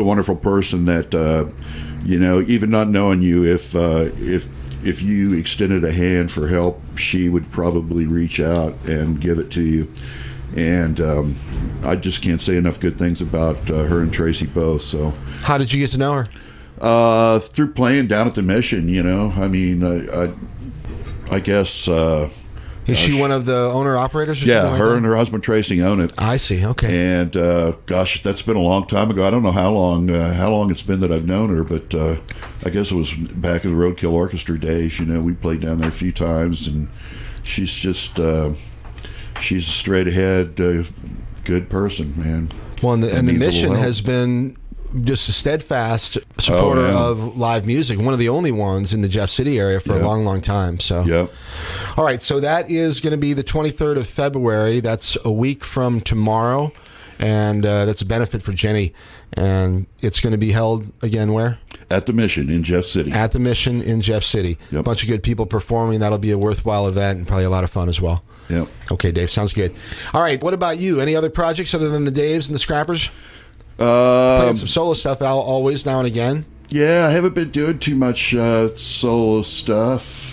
wonderful person that, even not knowing you, if you extended a hand for help, she would probably reach out and give it to you. And I just can't say enough good things about her and Tracy both. So,
how did you get to know her?
Through playing down at the Mission. I mean, I guess.
Is she one of the owner-operators?
Yeah, her and her husband Tracy own it.
I see. Okay.
And that's been a long time ago. I don't know how long it's been that I've known her, but I guess it was back in the Roadkill Orchestra days. We played down there a few times, and she's just she's a straight-ahead, good person, man.
Well, and the Mission has been just a steadfast supporter of live music. One of the only ones in the Jeff City area for a long, long time. So, all right. So that is going to be the 23rd of February. That's a week from tomorrow, and that's a benefit for Jenny. And it's going to be held again where?
At the Mission in Jeff City.
At the Mission in Jeff City.
Yep.
A bunch of good people performing. That'll be a worthwhile event and probably a lot of fun as well.
Yep.
Okay, Dave. Sounds good. All right. What about you? Any other projects other than the Daves and the Scrappers? Playing some solo stuff always now and again.
Yeah, I haven't been doing too much solo stuff.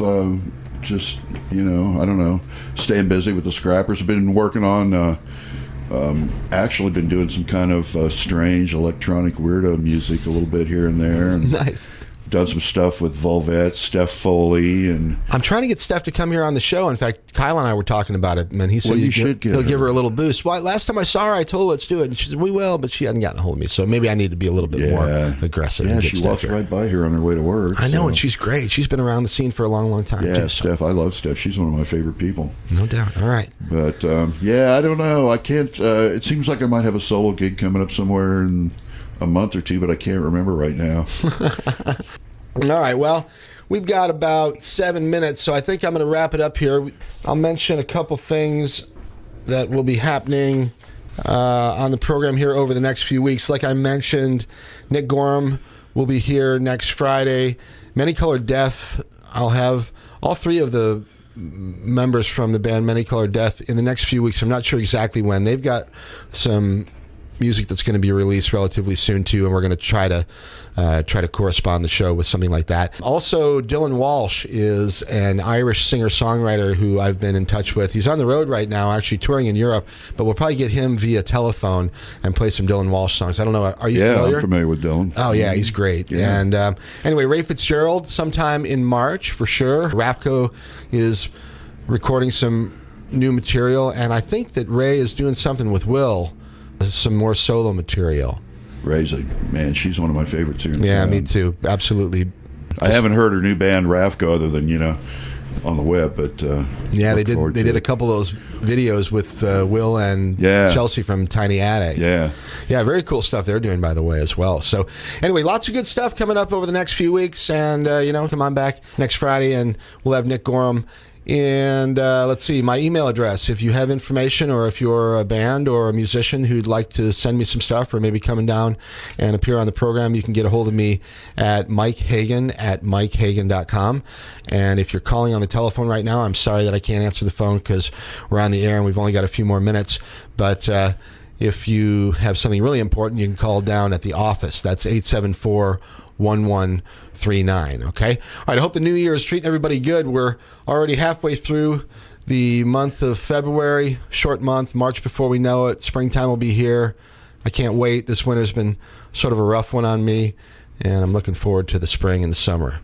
Just, I don't know, staying busy with the Scrappers. I've been working on, actually been doing some kind of strange electronic weirdo music a little bit here and there. And
nice.
Done some stuff with Volvette, Steph Foley, and
I'm trying to get Steph to come here on the show. In fact, Kyle and I were talking about it, and he said he'll give her a little boost. Well, last time I saw her, I told her let's do it, and she said we will, but she hadn't gotten a hold of me, so maybe I need to be a little bit more aggressive.
Yeah, she walks right by here on her way to work.
I know, and she's great. She's been around the scene for a long, long time.
Yeah,
too,
Steph, I love Steph. She's one of my favorite people.
No doubt. All right,
but I don't know. I can't. It seems like I might have a solo gig coming up somewhere in a month or two, but I can't remember right now.
All right, well, we've got about 7 minutes, so I think I'm going to wrap it up here. I'll mention a couple things that will be happening on the program here over the next few weeks. Like I mentioned, Nick Gorham will be here next Friday. Many Colored Death, I'll have all three of the members from the band Many Colored Death in the next few weeks. I'm not sure exactly when. They've got some music that's going to be released relatively soon too, and we're going to try to correspond the show with something like that. Also, Dylan Walsh is an Irish singer-songwriter who I've been in touch with. He's on the road right now, actually touring in Europe, but we'll probably get him via telephone and play some Dylan Walsh songs. I don't know, are you familiar?
Yeah, I'm familiar with Dylan.
Oh, yeah, he's great. Yeah. And anyway, Ray Fitzgerald, sometime in March, for sure. Rafco is recording some new material, and I think that Ray is doing something with Will, some more solo material.
Ray's she's one of my favorites here.
Yeah, me too. Absolutely.
I haven't heard her new band Rafco other than on the web, but
yeah, they did a couple of those videos with Will and Chelsea from Tiny Attic. Yeah, very cool stuff they're doing, by the way, as well. So anyway, lots of good stuff coming up over the next few weeks, and come on back next Friday, and we'll have Nick Gorham. And let's see, my email address, if you have information or if you're a band or a musician who'd like to send me some stuff or maybe coming down and appear on the program, you can get a hold of me at mikehagan@mikehagan.com. And if you're calling on the telephone right now, I'm sorry that I can't answer the phone because we're on the air and we've only got a few more minutes. But if you have something really important, you can call down at the office. That's 874-1139, okay? All right, I hope the new year is treating everybody good. We're already halfway through the month of February, short month, March before we know it. Springtime will be here. I can't wait. This winter's been sort of a rough one on me, and I'm looking forward to the spring and the summer.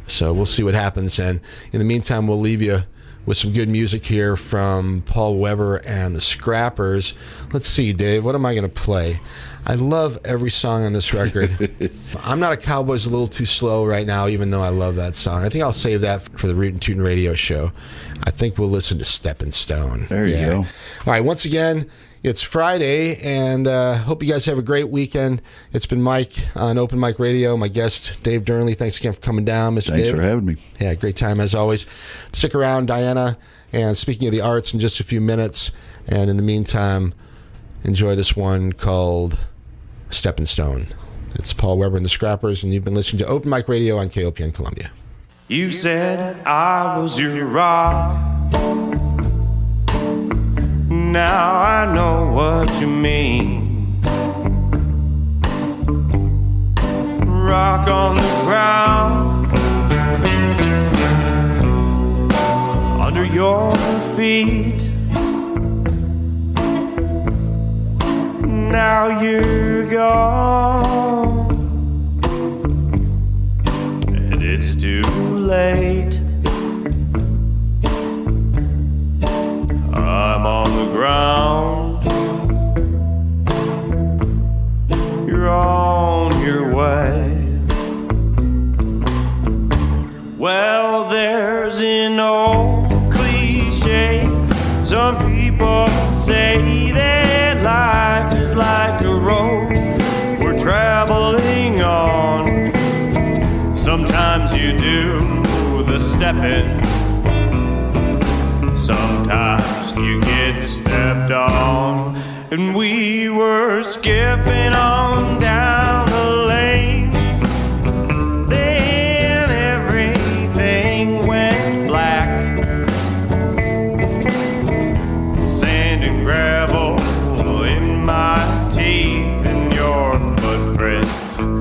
So we'll see what happens, and in the meantime, we'll leave you with some good music here from Paul Weber and the Scrappers. Let's see, Dave, what am I going to play? I love every song on this record. I'm Not a Cowboy's a little too slow right now, even though I love that song. I think I'll save that for the Rootin' Tootin' radio show. I think we'll listen to Steppin' Stone.
There you go.
All right, once again, It's Friday, and hope you guys have a great weekend. It's been Mike on Open Mic Radio. My guest, Dave Dearnley. Thanks again for coming down, Mr.
Thanks
Dave.
for having me.
Yeah, great time as always. Stick around, Diana. And speaking of the arts, in just a few minutes. And in the meantime, enjoy this one called Stepping Stone. It's Paul Weber and the Scrappers, and you've been listening to Open Mic Radio on KOPN Columbia.
You said I was your rock. Now I know what you mean. Rock on the ground under your feet. Now you're gone, and it's too late. I'm on the ground, you're on your way. Well, there's an old cliche. Some people say that life is like a road we're traveling on. Sometimes you do the stepping, sometimes you get stepped on. And we were skipping on down the lane, then everything went black. Sand and gravel in my teeth, and your footprint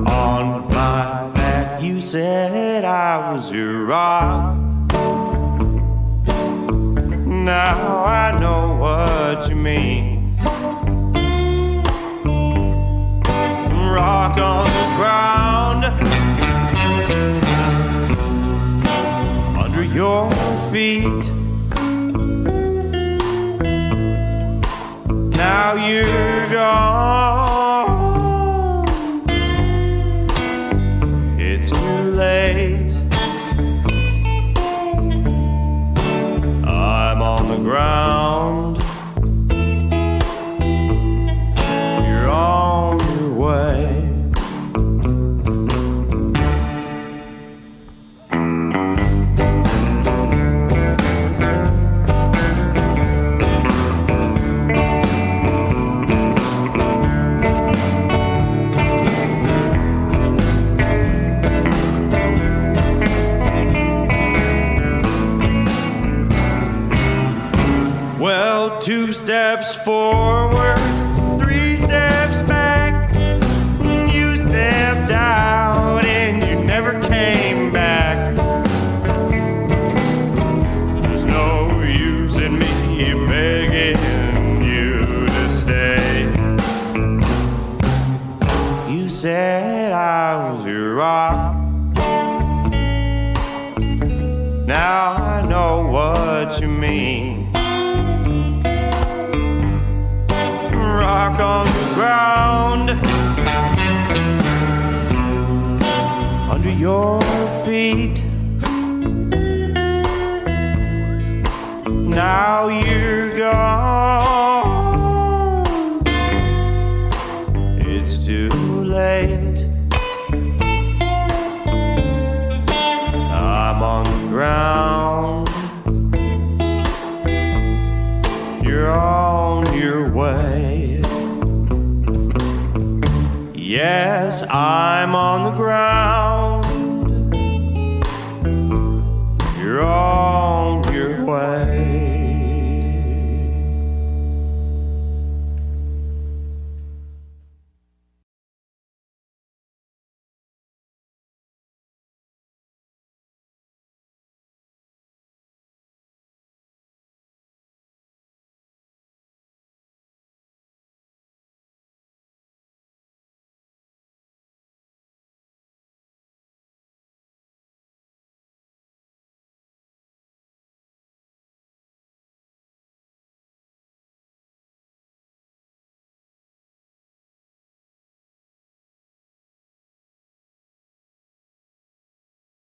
on my back. You said I was your rock. Now I know what you mean. Rock on the ground under your feet. Now you're gone, it's too late. I'm on the ground, you're on your way. Well, 2 steps forward, 3 steps back. You stepped out and you never came back. There's no use in me begging you to stay. You said I was your rock. Now I know what you mean. Rock on the ground under your feet. Now you're gone, it's too late. I'm on the ground, you're on your way. Yes, I'm on the ground.